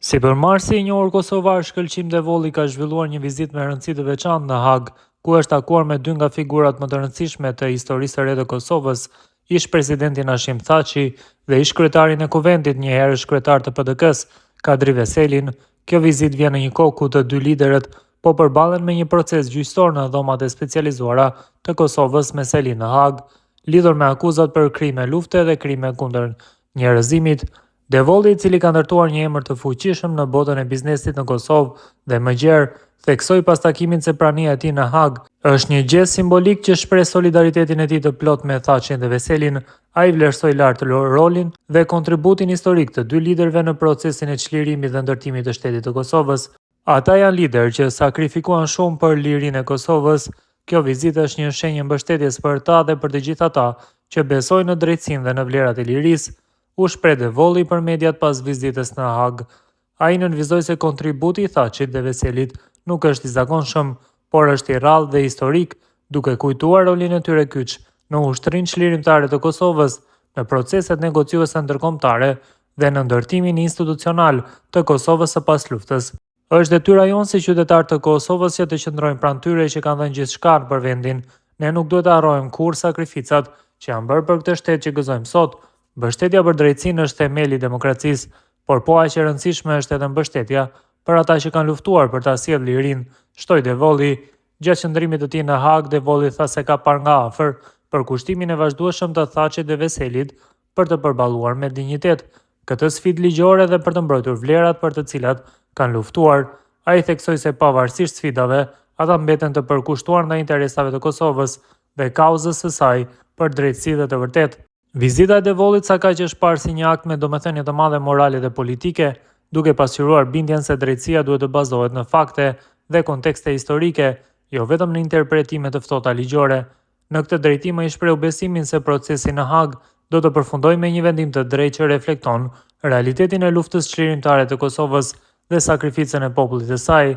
Sipërmarrësi i njohur kosovar Shkëlqim Devolli ka zhvilluar një vizitë me rëndësi të veçantë në Hag, ku është takuar me dy nga figurat më të rëndësishme të historisë së re të Kosovës, ish presidenti Hashim Thaçi dhe ish kryetarin e Kuventit, një herësh kryetar të PDK-s, Kadri Veselin. Kjo vizitë vjen në një kohë ku të dy liderët po përballen me një proces gjyqësor në dhomat e specializuara të Kosovës me seli në Hag, lidhur me akuzat për krime lufte dhe krime kundër njerëzimit. Devolli, i cili ka ndërtuar një emër të fuqishëm në botën e biznesit në Kosovë dhe më gjerë, theksoi pas takimit se prania e tij në Hag është një gest simbolik që shpreh solidaritetin e tij të plot me Thaçin dhe Veselin. Ai vlerësoi lart rolin dhe kontributin historik të dy liderëve në procesin e çlirimit dhe ndërtimit të shtetit të Kosovës. Ata janë liderë që sakrifikuan shumë për lirinë e Kosovës. Kjo vizitë është një shenjë mbështetjes për ta dhe për të gjithë ata që besojnë në drejtsinë dhe në vlerat e lirisë, u shpreh Devolli për mediat pas vizitës në Hag. Ai nënvizoi se kontributi i Thaçit dhe Veselit nuk është i zakonshëm, por është i rrallë dhe historik, duke kujtuar rolin e tyre kyç në ushtrinë çlirimtare të Kosovës, në proceset negociuese ndërkombëtare dhe në ndërtimin institucional të Kosovës së pasluftës. Është detyra jonë si qytetar të Kosovës që të qëndrojmë pranë tyre që kanë dhënë gjithçka për vendin. Ne nuk duhet të harrojmë kurrë sakrificat që janë bërë për këtë shtet që gëzojmë sot. Mbështetja për drejtsinë është themeli i demokracisë, por po aq e rëndësishme është edhe mbështetja për ata që kanë luftuar për ta sjellë lirinë, shtoi Devolli. Gjatë qëndrimit të tij në Hag, Devolli tha se ka parë nga afër për kushtimin e vazhdueshëm të Thaçit dhe Veselit për të përballuar me dinjitet këtë sfidë ligjore dhe për të mbrojtur vlerat për të cilat kanë luftuar. Ai theksoi se pavarësisht sfidave, ata mbeten të përkushtuar ndaj interesave të Kosovës dhe kauzës së saj për drejtësi dhe të vërtetë. Vizita e Devollit sa kaq është parë si një akt me domethënie të madhe morale dhe politike, duke pasqyruar bindjen se drejtësia duhet të bazohet në fakte dhe kontekste historike, jo vetëm në interpretime të ftohta ligjore. Në këtë drejtim ai shpreu besimin se procesi në Hag do të përfundojë me një vendim të drejtë që reflekton realitetin e luftës çlirimtare të Kosovës dhe sakrificën e popullit të saj.